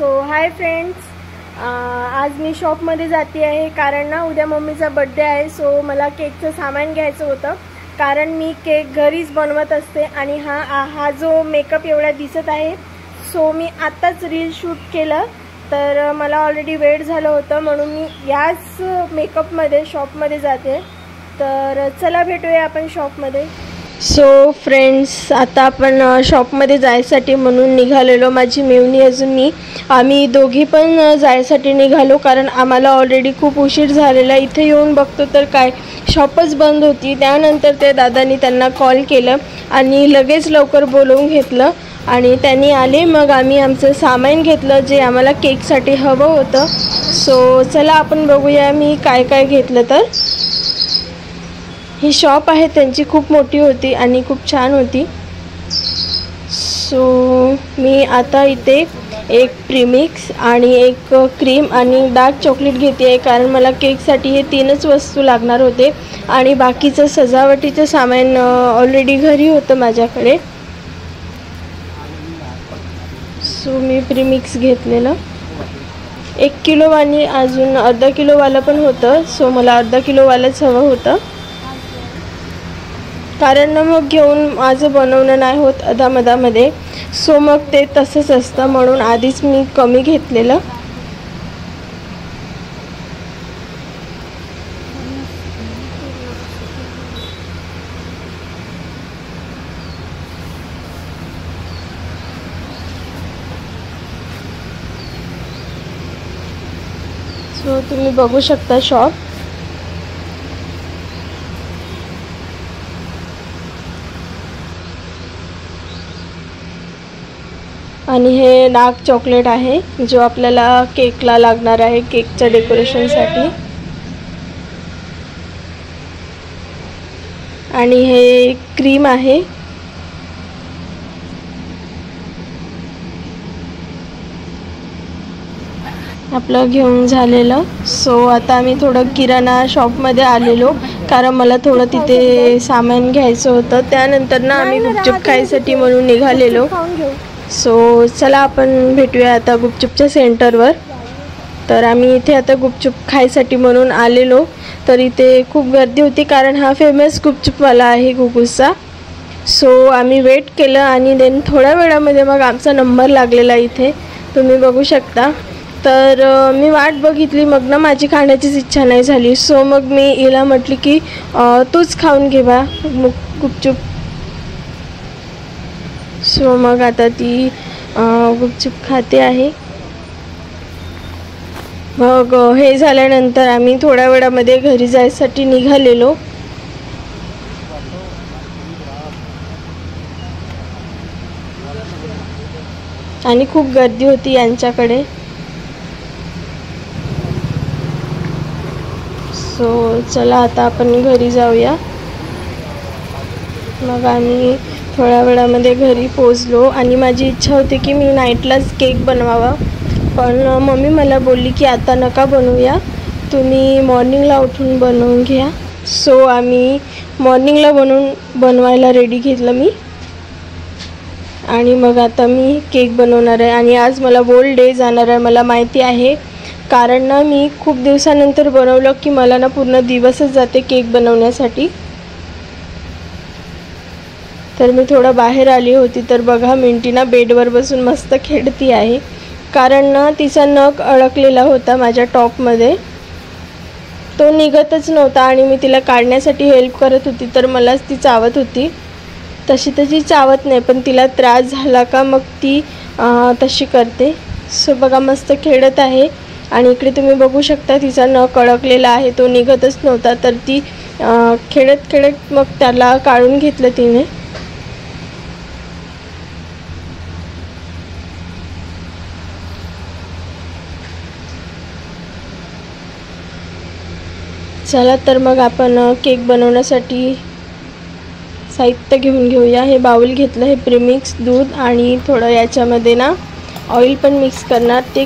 Hi friends, आज मी शॉपमध्ये जाते आहे कारण ना उद्या मम्मीचा बर्थडे आहे. सो मला केकचं सामान घ्यायचं होतं कारण मी केक घरीच बनवत असते आणि हा जो मेकअप एवढा दिसत आहे. सो मी आत्ताच रील शूट केलं तर मला ऑलरेडी वेळ झालं होतं म्हणून मी याच मेकअपमध्ये शॉपमध्ये जाते. तर चला भेटूया आपण शॉपमध्ये. सो फ्रेंड्स, आता आपण शॉपमध्ये जायसाठी म्हणून निघालेलो. माझी मेवणी अजून आम्ही दोघी पण जायसाठी निघालो कारण आम्हाला ऑलरेडी खूप उशीर झालेला. इथे येऊन बघतो तर काय शॉपच बंद होती. त्यानंतर त्या दादांनी त्यांना कॉल केलं आणि लगेच लवकर बोलवून घेतलं आणि त्यांनी आले. मग आम्ही आमचं सामान घेतलं जे आम्हाला केकसाठी हवं होतं. सो चला आपण बघूया मी काय काय घेतलं. तर ही शॉप आहे त्यांची, खूप मोठी होती आणि खूप छान होती. सो मी आता इथे एक प्रीमिक्स आणि एक क्रीम आणि डार्क चॉकलेट घेते आहे कारण मला केकसाठी हे तीनच वस्तू लागणार होते आणि बाकीचं सजावटीचं सामान ऑलरेडी घरी होतं माझ्याकडे. सो मी प्रीमिक्स घेतलेलं 1 किलो आणि अजून अर्धा किलोवालं पण होतं. सो मला अर्धा किलोवालंच हवं होतं कारण मग घेऊन माझं बनवणं नाही होत अधामधामध्ये. सो मग ते तसंच असतं म्हणून आधीच मी कमी घेतलेलं. सो तुम्ही बघू शकता शॉप. आणि हे डार्क चॉकलेट आहे जो आपल्याला केकला लागणार आहे केकच्या डेकोरेशनसाठी. आणि हे क्रीम आहे. आपलं घेऊन झालेलं. सो आता आम्ही थोडं किराणा शॉपमध्ये आलेलो कारण मला थोडं तिथे सामान घ्यायचं होतं. त्यानंतर ना आम्ही गुपचूप खायसाठी म्हणून निघालेलो. सो चला आपण भेटूया आता गुपचूपच्या सेंटरवर. तर आम्ही इथे आता गुपचूप खायसाठी म्हणून आलेलो. तर इथे खूप गर्दी होती कारण हा फेमस गुपचूपवाला आहे गुगूसचा. सो आम्ही वेट केलं आणि देन थोड्या वेळामध्ये मग आमचा नंबर लागलेला इथे तुम्ही बघू शकता. तर मी वाट बघितली मग ना माझी खाण्याचीच इच्छा नाही झाली. सो मग मी हिला म्हटली की तूच खाऊन घे बा गुपचूप. सो मग आता ती गुपचूप खाते आहे. मग हे झाल्यानंतर आम्ही थोड्या वेळामध्ये घरी जायसाठी निघालेलो. आणि खूप गर्दी होती यांच्याकडे. सो चला आता आपण घरी जाऊया. मग आम्ही थोड्या वेळामध्ये घरी पोचलो आणि माझी इच्छा होती की मी नाईटलाच केक बनवावा पण मम्मी मला बोलली की आता नका बनवूया, तुम्ही मॉर्निंगला उठून बनवून घ्या. सो आम्ही मॉर्निंगला बनवायला रेडी घेतलं मी आणि मग आता मी केक बनवणार आहे. आणि आज मला बोल्ड डे जाणार आहे मला माहिती आहे कारण ना मी खूप दिवसानंतर बनवलं की मला ना पूर्ण दिवसच जाते केक बनवण्यासाठी. तर मी थोडं बाहेर आली होती तर बघा मिंटी ना बेडवर बसून मस्त खेळती आहे कारण ना तिचा नख अडकलेला होता माझ्या टॉपमध्ये, तो निघतच नव्हता आणि मी तिला काढण्यासाठी हेल्प करत होती तर मलाच ती चावत होती. तशी तशी चावत नाही पण तिला त्रास झाला का मग ती तशी करते. सो बघा मस्त खेळत आहे आणि इकडे तुम्ही बघू शकता तिचा नख अडकलेला आहे, तो निघतच नव्हता. तर ती खेळत खेळत मग त्याला काढून घेतलं तिने. चला तर मग आपण केक बनवण्यासाठी साहित्य घेऊन घेऊया. हे बाउल घेतलं, हे प्रीमिक्स, दूध आणि थोडं याच्यामध्ये ना ऑइल पण मिक्स करणार. ते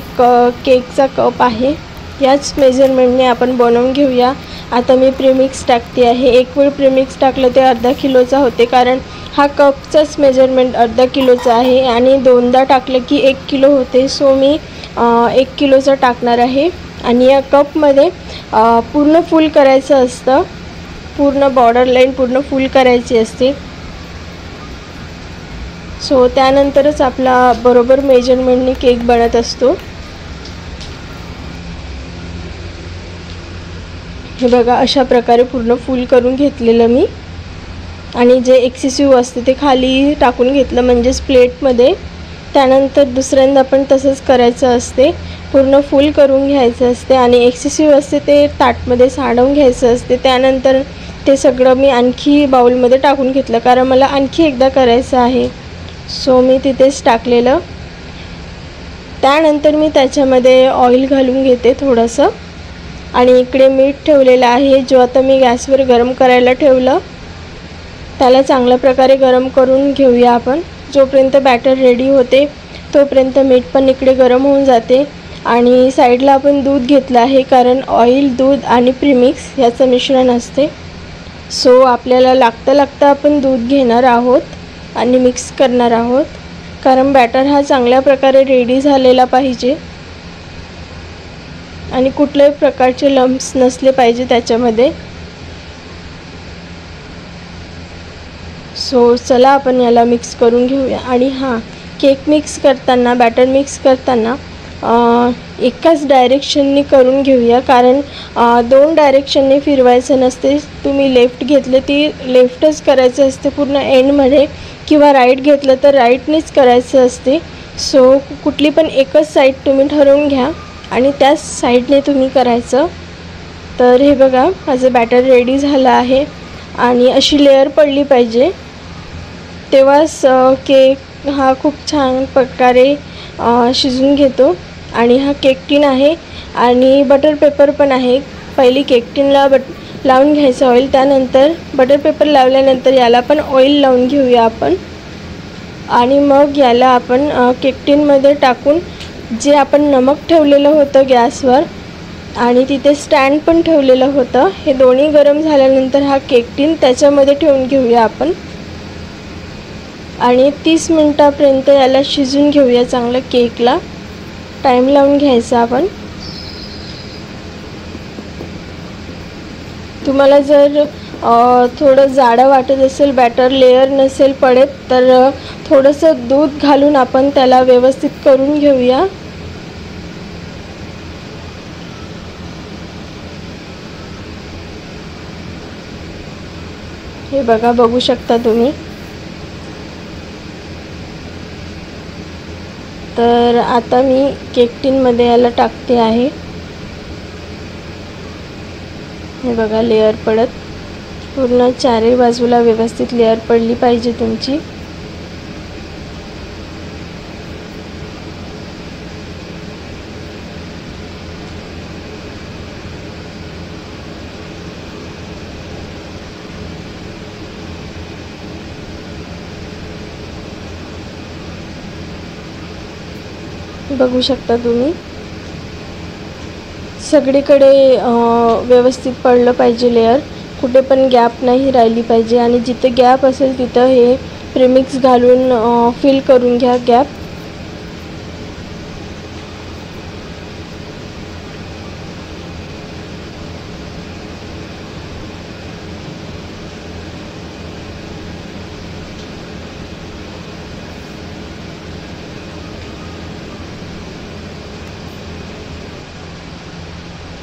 केकचा कप आहे, याच मेजरमेंटने आपण बनवून घेऊया. आता मी प्रीमिक्स टाकते आहे. एक वेळ प्रीमिक्स टाकलं ते अर्धा किलोचा होते कारण हा कपचाच मेजरमेंट अर्धा किलोचा आहे आणि दोनदा टाकलं की 1 किलो होते. सो मी 1 किलोचा टाकणार आहे आणि या कपमध्ये पूर्ण फुल करायचं असतं, पूर्ण बॉर्डर लाईन पूर्ण फुल करायची असते. सो त्यानंतरच आपला बरोबर मेजरमेंटने केक बनत असतो. हे बघा अशा प्रकारे पूर्ण फुल करून घेतलेलं मी आणि जे एक्सेसिव्ह असते ते खाली टाकून घेतलं म्हणजेच प्लेटमध्ये. त्यानंतर दुसऱ्यांदा पण तसंच करायचं असते, पूर्ण फुल करून घ्यायचं असते आणि एक्सेसिव्ह असते ते ताटमध्ये सांडवून घ्यायचं असते. त्यानंतर ते सगळं मी आणखी बाउलमध्ये टाकून घेतलं कारण मला आणखी एकदा करायचं आहे. सो मी तिथेच टाकलेलं. त्यानंतर मी त्याच्यामध्ये ऑइल घालून घेते थोडंसं आणि इकडे मीठ ठेवलेलं आहे. जो आता मी गॅसवर गरम करायला ठेवलं त्याला चांगल्या प्रकारे गरम करून घेऊया आपण. जोपर्यंत बॅटर रेडी होते तोपर्यंत मीठ पण इकडे गरम होऊन जाते. आणि साईडला आपण दूध घेतलं आहे कारण ऑइल, दूध आणि प्रीमिक्स याचं मिश्रण असते. सो आपल्याला लागता आपण दूध घेणार आहोत आणि मिक्स करणार आहोत कारण बॅटर हा चांगल्या प्रकारे रेडी झालेला पाहिजे आणि कुठल्याही प्रकारचे लम्प्स नसले पाहिजे त्याच्यामध्ये. सो चला आपण याला मिक्स करून घेऊया. आणि हां, केक मिक्स करताना, बॅटर मिक्स करताना एकाच डायरेक्शननी करून घेऊया कारण 2 डायरेक्शनने फिरवायचं नसते. तुम्ही लेफ्ट घेतले ती लेफ्टच करायचं असते पूर्ण एंडमध्ये, किंवा राईट घेतलं तर राईटनेच करायचं असते. सो कुठली पण एकच साईड तुम्ही ठरवून घ्या आणि त्याच साईडने तुम्ही करायचं. तर हे बघा माझं बॅटर रेडी झालं आहे आणि अशी लेअर पडली पाहिजे, तेव्हाच केक हा खूप छान प्रकारे शिजून घेतो. आणि हा केक टिन आहे आणि बटर पेपर पण आहे. पहिली केक टिनला लावून घ्यायचं ऑइल, त्यानंतर बटर पेपर लावल्यानंतर याला पण ऑइल लावून घेऊया आपण. आणि मग याला आपण केक टिनमध्ये टाकून जे आपण नमक ठेवलेलं होतं गॅसवर आणि तिथे स्टँड पण ठेवलेलं होतं, हे दोन्ही गरम झाल्यानंतर हा केक टिन त्याच्यामध्ये ठेवून घेऊया आपण आणि 30 मिनिटापर्यंत याला शिजून घेऊया. चांगलं केकला टाईम लावून घ्यायचा आपण. तुम्हाला जर थोडं जाडं वाटत असेल, बॅटर लेअर नसेल पडत, तर थोडंसं दूध घालून आपण त्याला व्यवस्थित करून घेऊया. हे बघा, बघू शकता तुम्ही. तर आता मी केक टिनमध्ये याला टाकते आहे. हे बघा लेअर पडत, पूर्ण चारही बाजूला व्यवस्थित लेअर पडली पाहिजे तुमची. बघू शकता तुम्ही, सगळीकडे व्यवस्थित पडलं पाहिजे लेअर, कुठे पण गॅप नाही राहिली पाहिजे. आणि जिथे गॅप असेल तिथं हे प्रीमिक्स घालून फिल करून घ्या गॅप.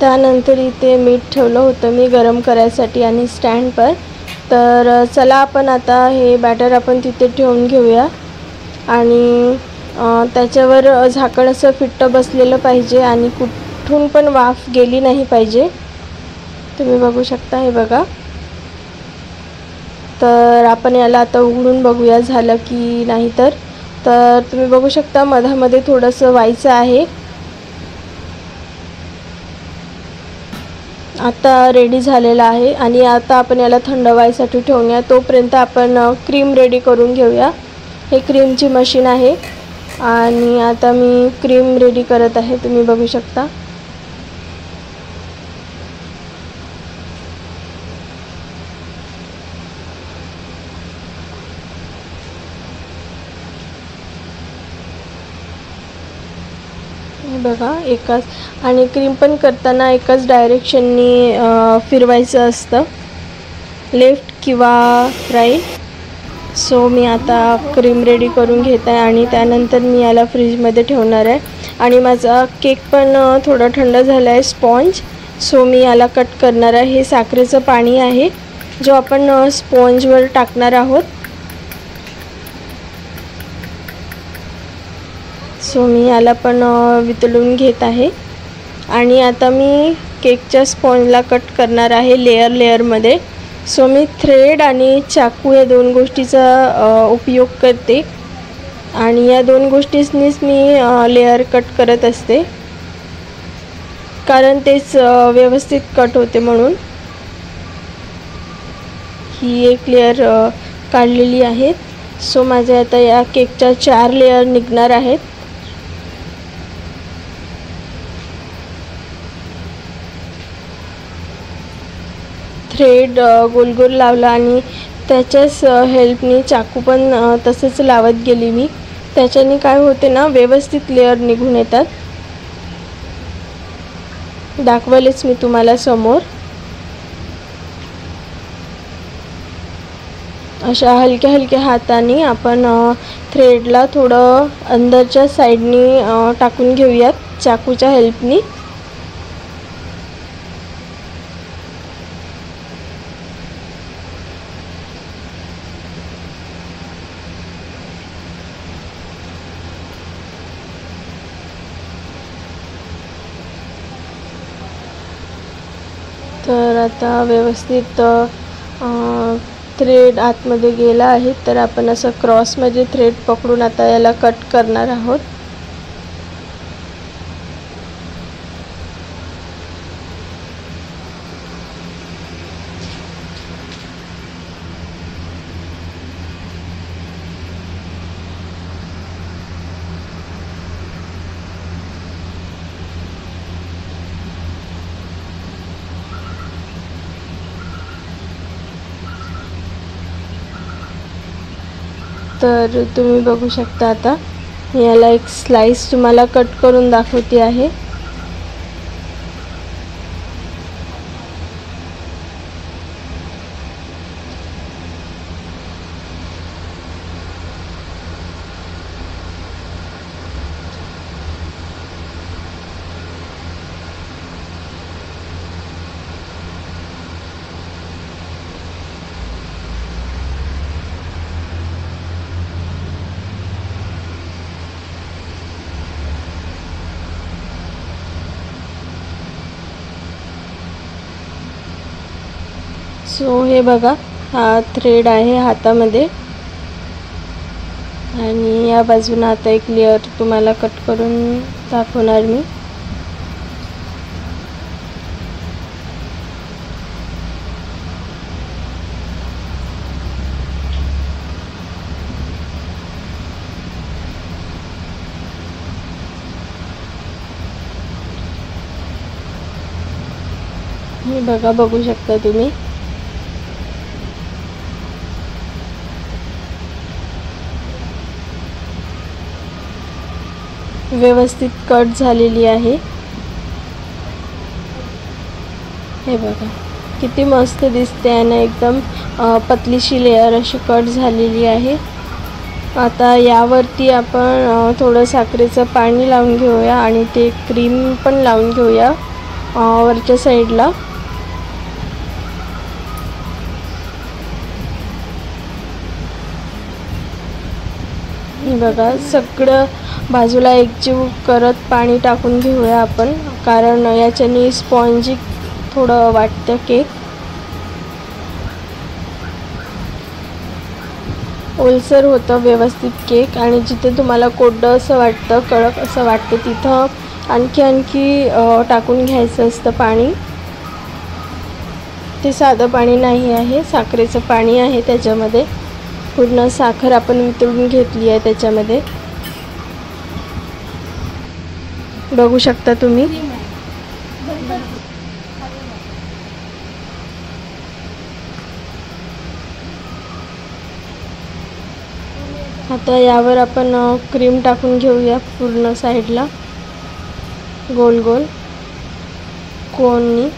त्यानंतर इथे मीठ ठेवलं होतं मी गरम करायसाठी आणि स्टँड पर. तर चला आपण आता हे बॅटर आपण तिथे ठेवून घेऊया आणि त्याच्यावर झाकण असं फिट्ट बसलेलं पाहिजे आणि कुठून पण वाफ गेली नाही पाहिजे. तुम्ही बघू शकता, हे बघा. तर आपण याला आता उघडून बघूया झालं की नाही. तर तुम्ही बघू शकता मधामध्ये थोडंसं व्हायचं आहे. आता रेडी झालेला आहे आणि आता आपण याला थंड व्हायसाठी ठेवूया. तोपर्यंत आपण क्रीम रेडी करून घेऊया. हे क्रीमची मशीन आहे आणि आता मी क्रीम रेडी करत आहे, तुम्ही बघू शकता. हे बघा एकाच, आणि क्रीम पण करताना एकाच डायरेक्शननी फिरवायचं असतं, लेफ्ट किंवा राईट. सो मी आता क्रीम रेडी करून घेत आहे आणि त्यानंतर मी याला फ्रीजमध्ये ठेवणार आहे. आणि माझा केक पण थोडा थंड झाला आहे, स्पॉन्ज. सो मी याला कट करणार आहे. हे साखरेचं पाणी आहे जो आपण स्पॉन्जवर टाकणार आहोत. सो मी याला पण वितळून घेत आहे. आणि आता मी केकच्या स्पॉन्जला कट करणार आहे लेअरमध्ये. सो मी थ्रेड आणि चाकू या दोन गोष्टीचा उपयोग करते आणि या दोन गोष्टींनीच मी लेअर कट करत असते, कारण तेच व्यवस्थित कट होते म्हणून. ही एक लेअर काढलेली आहे. सो माझे आता या केकच्या 4 लेअर निघणार आहेत. थ्रेड गोल गोल लावला आणि त्याच्याच हेल्पनी चाकू पण तसंच लावत गेली मी. त्याच्याने काय होते ना, व्यवस्थित लेअर निघून येतात. दाखवलेच मी तुम्हाला समोर. अशा हलक्या हलक्या हाताने आपण थ्रेडला थोडं अंदरच्या साईडनी टाकून घेऊयात चाकूच्या हेल्पनी. तर आता व्यवस्थित थ्रेड आतमध्ये गेला आहे, तर आपण असं क्रॉसमध्ये थ्रेड पकडून आता याला कट करणार आहोत. तर तुम्ही बघू शकता, आता याला एक स्लाइस तुम्हाला कट करून दाखवते आहे. सो हे बघा, हा थ्रेड आहे हातामध्ये आणि या बाजूने आता एक लेअर तुम्हाला कट करून दाखवणार मी. हे बघा, बघू शकता तुम्ही. व्यवस्थित कट झालेली आहे. हे बघा किती मस्त दिसते आणि एकदम पतलीशी लेअर अशी कट झालेली आहे. आता यावरती आपण थोडं साखरेचं पाणी लावून घेऊया आणि ते क्रीम पण लावून घेऊया वरच्या साईडला. हे बघा, सगळं बाजूला एकजीव करत पाणी टाकून घेऊया आपण, कारण याच्याने स्पॉन्जी थोडं वाटतं केक. ओलसर होतं व्यवस्थित केक आणि जिथे तुम्हाला कोरडं असं वाटतं, कडक असं वाटतं, तिथं आणखी टाकून घ्यायचं असतं पाणी. ते साधं पाणी नाही आहे, साखरेचं पाणी आहे. त्याच्यामध्ये पूर्ण साखर आपण वितळून घेतली आहे त्याच्यामध्ये, बघू शकता तुम्ही. आता यावर आपण क्रीम टाकून घेऊया पूर्ण साईडला. गोल गोल कोननी.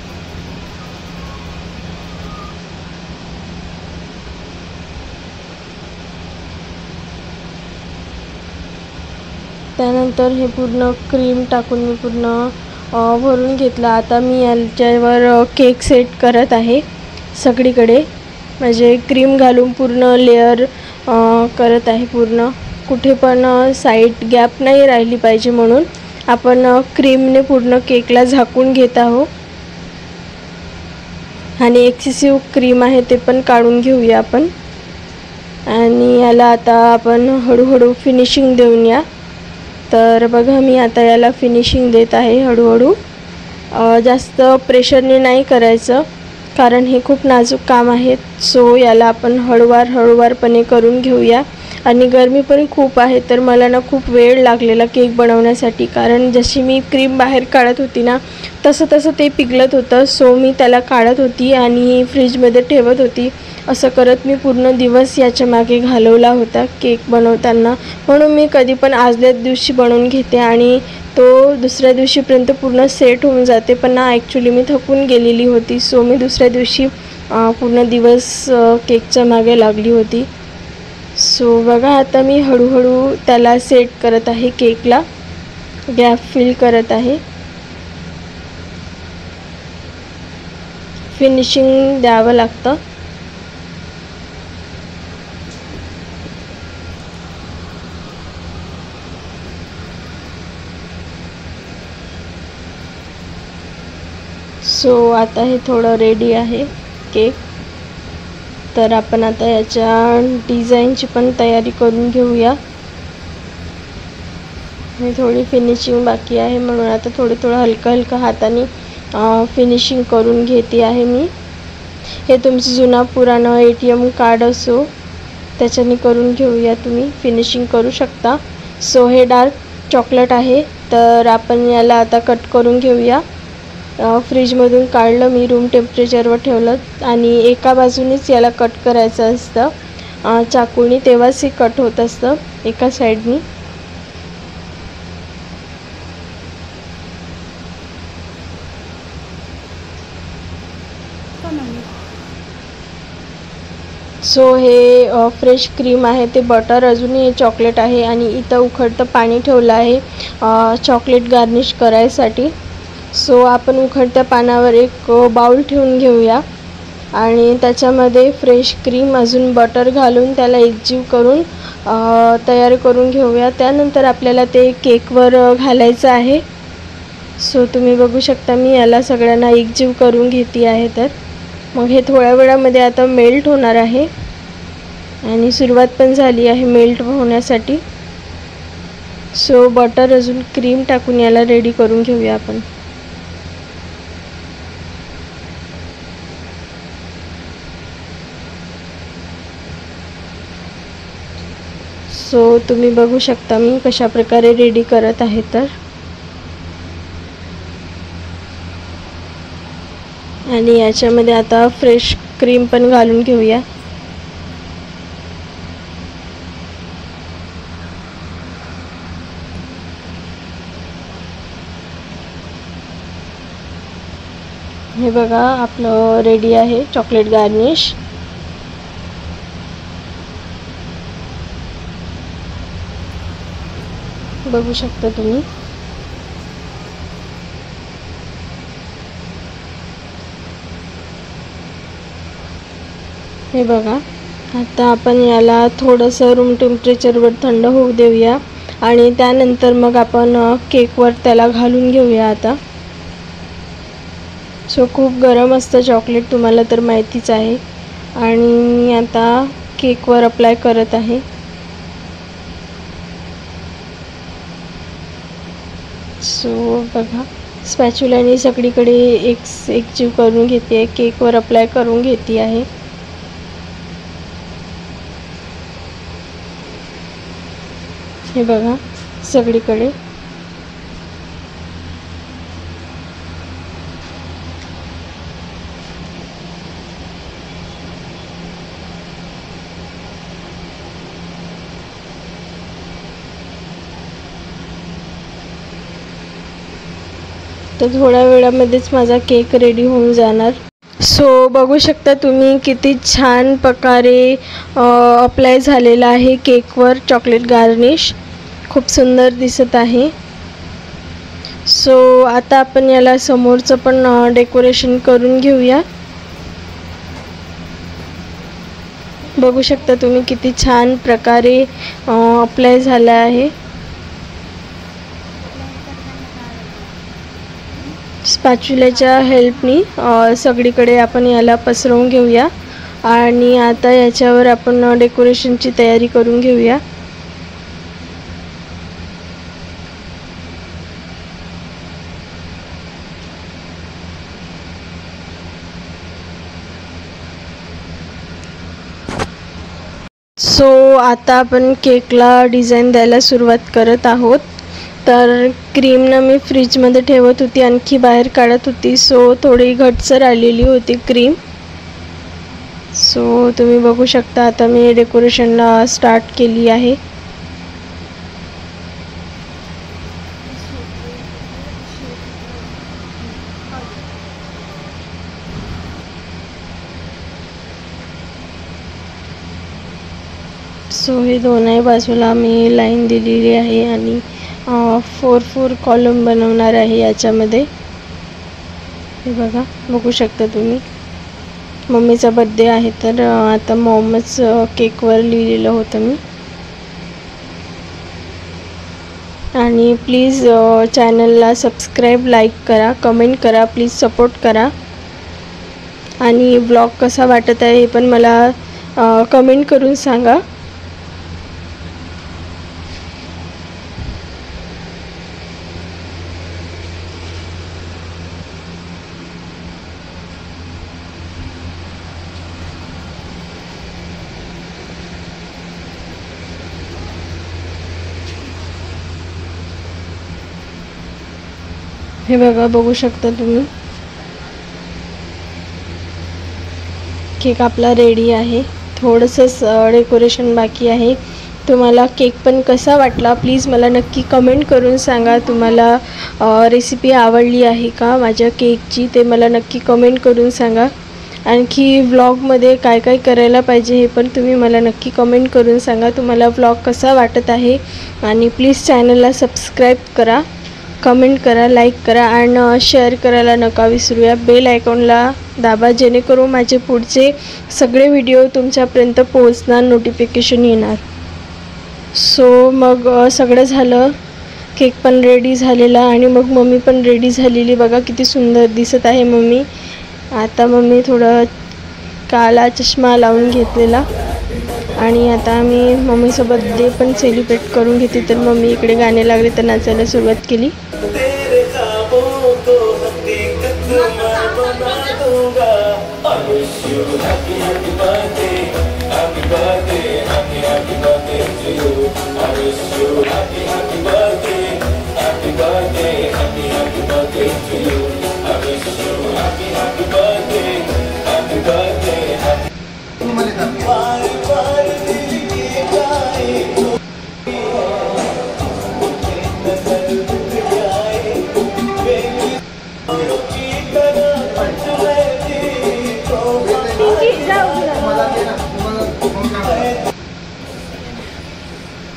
त्यानंतर हे पूर्ण क्रीम टाकून मी पूर्ण भरून घेतलं. आता मी याच्यावर केक सेट करत आहे सगळीकडे, म्हणजे क्रीम घालून पूर्ण लेअर करत आहे. पूर्ण कुठे पण साईड गॅप नाही राहिली पाहिजे म्हणून आपण क्रीमने पूर्ण केकला झाकून घेत आहोत. आणि एक्सेसिव्ह क्रीम आहे ते पण काढून घेऊया आपण. आणि याला आता आपण हळूहळू फिनिशिंग देऊया. तर बघा मी आता याला फिनिशिंग देत आहे हळूहळू. जास्त प्रेशरने नाही करायचं कारण हे खूप नाजूक काम आहे. सो याला आपण हळूवारपणे करून घेऊया. आणि गरमी पण खूप आहे तर मला ना खूप वेळ लागलेला केक बनवण्यासाठी, कारण जशी मी क्रीम बाहेर काढत होती ना तसं ते पिघलत होतं. सो मी त्याला काढत होती आणि फ्रीजमध्ये ठेवत होती. असं करत मी पूर्ण दिवस याच्या मागे घालवला होता केक बनवताना. म्हणून मी कधी पण आदल्याच दिवशी बनवून घेते आणि तो दुसऱ्या दिवशीपर्यंत पूर्ण सेट होऊन जाते. पण ना ॲक्च्युली मी थकून गेलेली होती. सो मी दुसऱ्या दिवशी पूर्ण दिवस केकच्या मागे लागली होती. सो बघा आता मी हळूहळू त्याला सेट करत आहे, केकला गॅप फिल करत आहे. फिनिशिंग द्यावं लागतं. सो आता हे थोडं रेडी आहे केक. तर आपण आता याच्या डिझाईनची पण तयारी करून घेऊया. हे थोडी फिनिशिंग बाकी आहे म्हणून आता थोडं हलकं हाताने फिनिशिंग करून घेते आहे मी. हे तुमचं जुना पुराणं ATM कार्ड असो त्याच्याने करून घेऊया, तुम्ही फिनिशिंग करू शकता. सो हे डार्क चॉकलेट आहे तर आपण याला आता कट करून घेऊया. फ्रीजमधून काढलं मी, रूम टेम्परेचरवर ठेवलं आणि एका बाजूनेच याला कट करायचं असतं चाकूने, तेव्हाच हे कट होत असतं एका साईडनी. सो हे फ्रेश क्रीम आहे, ते बटर, अजूनही चॉकलेट आहे आणि इथं उकळतं पाणी ठेवलं आहे चॉकलेट गार्निश करायसाठी. सो आपण उकळत्या पाण्यावर एक बाउल ठेवून घेऊया आणि त्याच्यामध्ये फ्रेश क्रीम अजून बटर घालून त्याला एकजीव करून तयार करून घेऊया. त्यानंतर आपल्याला ते केकवर घालायचं आहे. सो तुम्ही बघू शकता मी याला सगळ्यांना एकजीव करून घेते आहे. तर मग हे थोड्या वेळामध्ये आता मेल्ट होणार आहे आणि सुरुवात पण झाली आहे मेल्ट होण्यासाठी. सो बटर अजून क्रीम टाकून याला रेडी करून घेऊया आपण. सो तुम्ही बघू शकता मी कशा प्रकारे रेडी करत आहे. तर आणि याच्यामध्ये आता फ्रेश क्रीम पण घालून घेऊया. हे बघा आपलं रेडी आहे चॉकलेट गार्निश. बघू शकता तुम्ही. हे बघा आता आपण याला थोडंसं रूम टेम्परेचरवर थंड होऊ देऊया आणि त्यानंतर मग आपण केकवर त्याला घालून घेऊया आता. सो खूप गरम असतं चॉकलेट, तुम्हाला तर माहितीच आहे. आणि मी आता केकवर अप्लाय करत आहे. सो बघा स्पॅच्युलाने सगळीकडे एकजीव करून घेते, केकवर अप्लाय करून घेते आहे. हे बघा सगळीकडे. तर थोड्या वेळामध्येच माझा केक रेडी होऊन जाणार। सो बघू शकता तुम्ही किती छान प्रकारे अप्लाय झालेला आहे केकवर चॉकलेट गार्निश, खूप सुंदर दिसत आहे। सो आता आपण याला समोरचं पण डेकोरेशन करून घेऊया। बघू शकता तुम्ही किती छान प्रकारे अप्लाय झाला आहे। स्पॅच्युलाच्या हेल्पनी सगळीकडे आपण याला पसरवून घेऊया आणि आता याच्यावर आपण डेकोरेशनची तयारी करून घेऊया। सो आता आपण केकला डिझाईन द्यायला सुरुवात करत आहोत। तर क्रीमनं मी फ्रीजमध्ये ठेवत होती, आणखी बाहेर काढत होती, सो थोडी घटसर आलेली होती क्रीम। सो तुम्ही बघू शकता आता मी डेकोरेशनला स्टार्ट केली आहे। सो हे दोन्ही बाजूला मी लाईन दिलेली आहे आणि 4 कॉलम बनवणार आहे याच्यामध्ये। हे बघू शकता तुम्ही, मम्मीचा बर्थडे आहे तर आता मॉमच केकवर लिहिलेलं होतं मी। आणि प्लीज चॅनलला सबस्क्राईब, लाईक करा, कमेंट करा, प्लीज सपोर्ट करा। आणि ब्लॉग कसा वाटत आहे हे पण मला कमेंट करून सांगा। हे बघू शकता तुम्ही, केक आपला रेडी आहे। थोडंसं डेकोरेशन बाकी आहे। तुम्हाला केक पण कसा वाटला प्लीज मला नक्की कमेंट करून सांगा। तुम्हाला रेसिपी आवडली आहे का माझ्या केकची ते मला नक्की कमेंट करून सांगा। आणखी व्लॉगमध्ये काय काय करायला पाहिजे हे पण तुम्ही मला नक्की कमेंट करून सांगा। तुम्हाला व्लॉग कसा वाटत आहे आणि प्लीज चॅनलला सबस्क्राईब करा, कमेंट करा, लाईक करा आणि शेअर करायला नका विसरूया। बेल आयकॉनला दाबा जेणेकरून माझे पुढचे सगळे व्हिडिओ तुमच्यापर्यंत पोहोचणार, नोटिफिकेशन येणार। सो मग सगळं झालं, केक पण रेडी झालेला आणि मग मम्मी पण रेडी झालेली। बघा किती सुंदर दिसत आहे मम्मी। आता मम्मी थोडं काला चष्मा लावून घेतलेला आणि आता आम्ही मम्मीचा बर्थडे पण सेलिब्रेट करून घेते। तर मम्मी इकडे गाणे लागले तर नाचायला सुरुवात केली।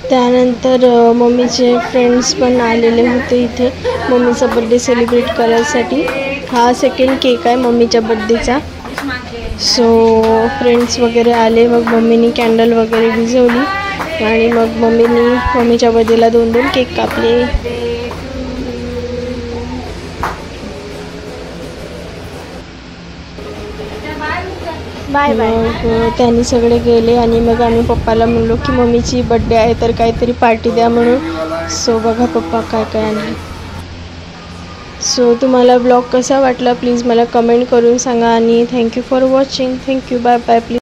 त्यानंतर मम्मीचे फ्रेंड्स पण आलेले होते इथे मम्मीचा बर्थडे सेलिब्रेट करायसाठी। हा सेकंड केक आहे मम्मीच्या बर्थडेचा। सो फ्रेंड्स वगैरे आले, मग मम्मीनी कॅन्डल वगैरे विझवली आणि मग मम्मीनी मम्मीच्या बर्थडेला 2-2 केक कापले। Bye bye. मग त्यांनी सगळे गेले आणि मग आम्ही पप्पाला म्हणलो की मम्मीची बर्थडे आहे तर काहीतरी पार्टी द्या म्हणून। सो बघा पप्पा काय काय आणले। सो तुम्हाला ब्लॉग कसा वाटला प्लीज मला कमेंट करून सांगा आणि thank you for watching. Thank you, bye bye, please.